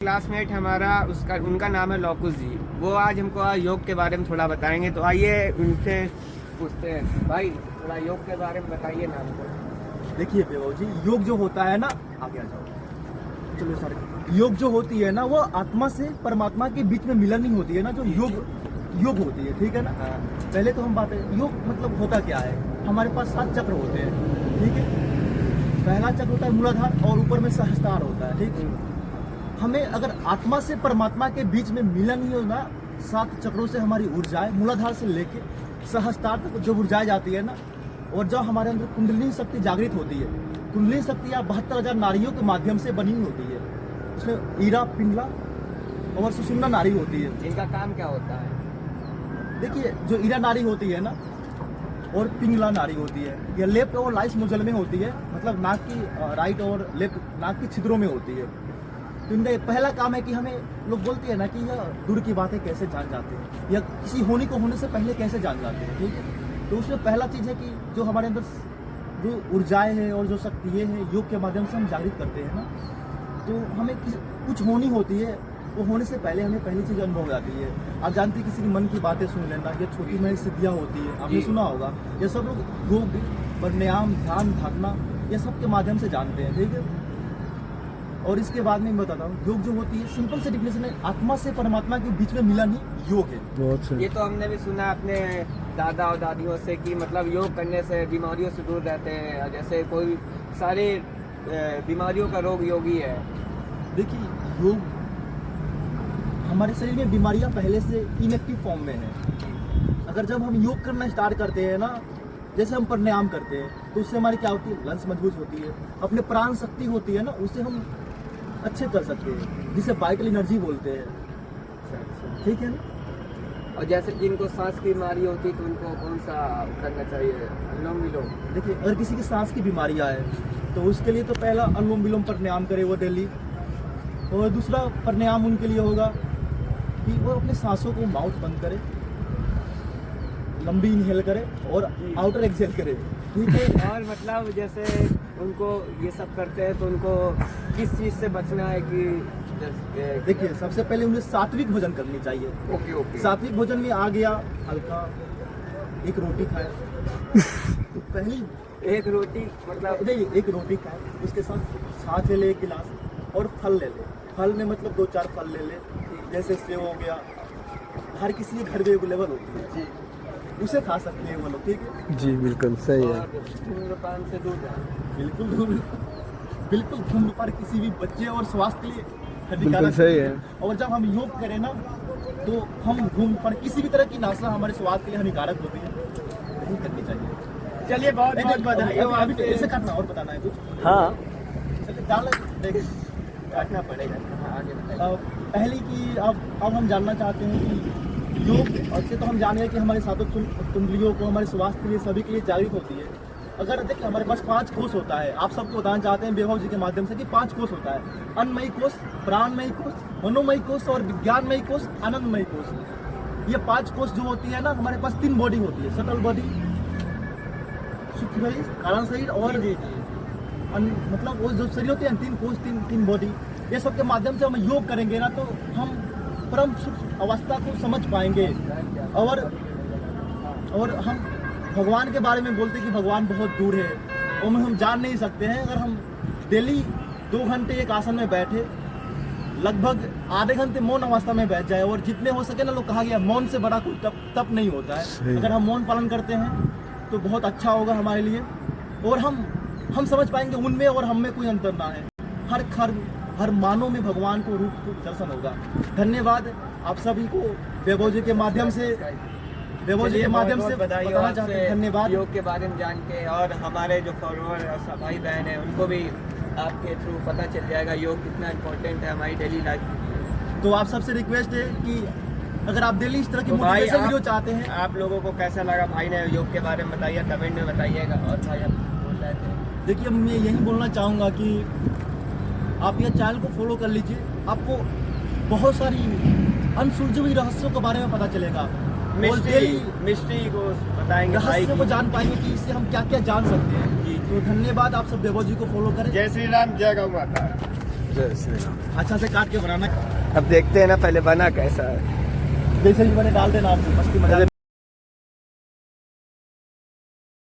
Classmate हमारा उसका उनका नाम है लौकुश जी। वो आज हमको योग के बारे में थोड़ा बताएंगे, तो आइए उनसे पूछते हैं। भाई थोड़ा योग के बारे में बताइए ना हमको। देखिए बेबो जी, योग जो होता है ना, आगे आ जाओ, चलो सर। योग जो होती है ना, वो आत्मा से परमात्मा के बीच में मिलन नहीं होती है ना, जो योग होती है, ठीक है ना। हाँ। पहले तो हम बात है, योग मतलब होता क्या है। हमारे पास 7 चक्र होते हैं, ठीक है। पहला चक्र होता है मूलाधार और ऊपर में सहस्त्रार होता है, ठीक है। हमें अगर आत्मा से परमात्मा के बीच में मिलन ही होना, 7 चक्रों से हमारी ऊर्जाएं मूलाधार से लेके सहस्त्रार तक जो ऊर्जाएं जाती है ना, और जब हमारे अंदर कुंडलिनी शक्ति जागृत होती है, कुंडलिनी शक्ति या 72,000 नारियों के माध्यम से बनी हुई होती है। इसमें ईरा, पिंगला और सुषुम्ना नाड़ी होती है। इनका काम क्या होता है? देखिए, जो ईरा नाड़ी होती है ना और पिंगला नाड़ी होती है, यह लेफ्ट और राइट नोजल में होती है, मतलब नाक की राइट और लेफ्ट नाक की छिद्रों में होती है। तो इनका पहला काम है कि हमें लोग बोलते हैं ना कि यह दूर की बातें कैसे जान जाते हैं, या किसी होने को होने से पहले कैसे जान जाते हैं, ठीक है। तो उसमें पहला चीज़ है कि जो हमारे अंदर जो ऊर्जाएं हैं और जो शक्तियाँ हैं, योग के माध्यम से हम जागृत करते हैं ना, तो हमें कुछ होनी होती है, वो होने से पहले हमें पहली चीज़ अनुभव हो जाती है। आप जानते हैं, किसी के मन की बातें सुन लेना, ये छोटी मोटी सिद्धियाँ होती है, आपने सुना होगा। ये सब लोग योग, प्राणायाम, ध्यान, धारणा, ये सब के माध्यम से जानते हैं, ठीक है। और इसके बाद में मैं बताता हूँ, योग जो होती है, सिंपल से डिफिनेशन है, आत्मा से परमात्मा के बीच में मिलन ही योग है। बहुत सही। ये तो हमने भी सुना अपने दादा और दादियों से कि मतलब योग करने से बीमारियों से दूर रहते हैं, जैसे कोई सारे बीमारियों का रोग योगी है। देखिए, योग हमारे शरीर में बीमारियां पहले से इनएक्टिव फॉर्म में है। अगर जब हम योग करना स्टार्ट करते हैं ना, जैसे हम प्राणायाम करते हैं, तो उससे हमारी क्या होती है, लंग्स मजबूत होती है, अपने प्राण शक्ति होती है ना, उससे हम अच्छे कर सकते हैं, जिसे वाइटल एनर्जी बोलते हैं, ठीक है ना। और जैसे जिनको सांस की बीमारी होती है, तो उनको कौन सा करना चाहिए? अनुलोम विलोम। देखिए, अगर किसी की सांस की बीमारियां है, तो उसके लिए तो पहला अनुलोम विलोम प्राणायाम करे वो डेली। और दूसरा प्राणायाम उनके लिए होगा कि वो अपने सांसों को माउथ बंद करे, लंबी इनहेल करे और आउटर एक्सहेल करे, ठीक है। और मतलब जैसे उनको ये सब करते हैं, तो उनको किस चीज़ से बचना है कि देखिए, सबसे पहले उन्हें सात्विक भोजन करनी चाहिए। ओके। सात्विक भोजन में आ गया हल्का, एक रोटी खाए तो पहली एक रोटी मतलब नहीं, एक रोटी खाए, उसके साथ छाछ ले ले 1 गिलास, और फल ले ले। फल में मतलब 2-4 फल ले ले, जैसे सेव हो गया, हर किसी के घर में अवेलेबल होती है जी, उसे खा सकते हैं वो लोग, ठीक है जी, बिल्कुल सही है। और धूम्रपान से दूर रहें। बिल्कुल धूम्रपान किसी भी बच्चे और स्वास्थ्य के लिए बिल्कुल हानिकारक सही है। और जब हम योग करें ना, तो हम धूम्रपान किसी भी तरह की नाशा हमारे स्वास्थ्य के लिए हानिकारक होती है, नहीं करनी चाहिए। चलिए बहुत बहुत बधाई हो अभी तो आपसे। ऐसे काटना और बताना है कुछ। हाँ, चलिए डाल देख, काटना पड़ेगा। हाँ, आगे बताइए। पहली की अब हम जानना चाहते हैं कि योग से तो हम जाने कि हमारे सातों कुंडलियों को हमारे स्वास्थ्य के लिए, सभी के लिए जागृत होती है। अगर देखिए, हमारे पास 5 कोष होता है। आप सबको बताना चाहते हैं वैभव जी के माध्यम से कि 5 कोष होता है। अन्नमयी कोष, प्राणमयी कोष, मनोमयी कोष और विज्ञानमयी कोष, आनंदमयी कोष। ये 5 कोष जो होती है ना, हमारे पास 3 बॉडी होती है, सटल बॉडी, सूक्ष्म शरीर, कारण शरीर और मतलब वो जो शरीर होते हैं, 3 कोष, 3 बॉडी। ये सब के माध्यम से हम योग करेंगे ना, तो हम परम सूक्ष्म अवस्था को समझ पाएंगे। और हम भगवान के बारे में बोलते हैं कि भगवान बहुत दूर है, और हम जान नहीं सकते हैं। अगर हम डेली 2 घंटे एक आसन में बैठे, लगभग आधे घंटे मौन अवस्था में बैठ जाए, और जितने हो सके ना, लोग कहा गया मौन से बड़ा कोई तप नहीं होता है। अगर हम मौन पालन करते हैं तो बहुत अच्छा होगा हमारे लिए, और हम समझ पाएंगे उनमें और हम में कोई अंतर ना है। हर मानव में भगवान को रूप को दर्शन होगा। धन्यवाद आप सभी को वैभव जी के माध्यम से बताना चाहते हैं। धन्यवाद योग के बारे में जान के, और हमारे जो फॉलोअर और भाई बहन हैं, उनको भी आपके थ्रू पता चल जाएगा योग कितना इम्पोर्टेंट है हमारी डेली लाइफ में। तो आप सबसे रिक्वेस्ट है कि अगर आप डेली इस तरह की तो भाई मोटिवेशन वीडियो चाहते हैं। आप लोगों को कैसा लगा भाई ने योग के बारे में बताइए, कमेंट में बताइएगा। और भाई आप बोल रहे थे। देखिए, मैं यही बोलना चाहूँगा कि आप ये चैनल को फॉलो कर लीजिए, आपको बहुत सारी अनसुलझी हुई रहस्यों के बारे में पता चलेगा। मिस्ट्री को बताएंगे, रहस्य को जान पाएंगे कि इससे हम क्या क्या जान सकते हैं। तो धन्यवाद, आप सब वैभव जी को फॉलो करें। जय श्री राम, जय गौ माता। अच्छा से काट के बनाना। अब देखते हैं ना पहले बना कैसा है। जैसे ही मैंने डाल देना आपको मस्ती मजा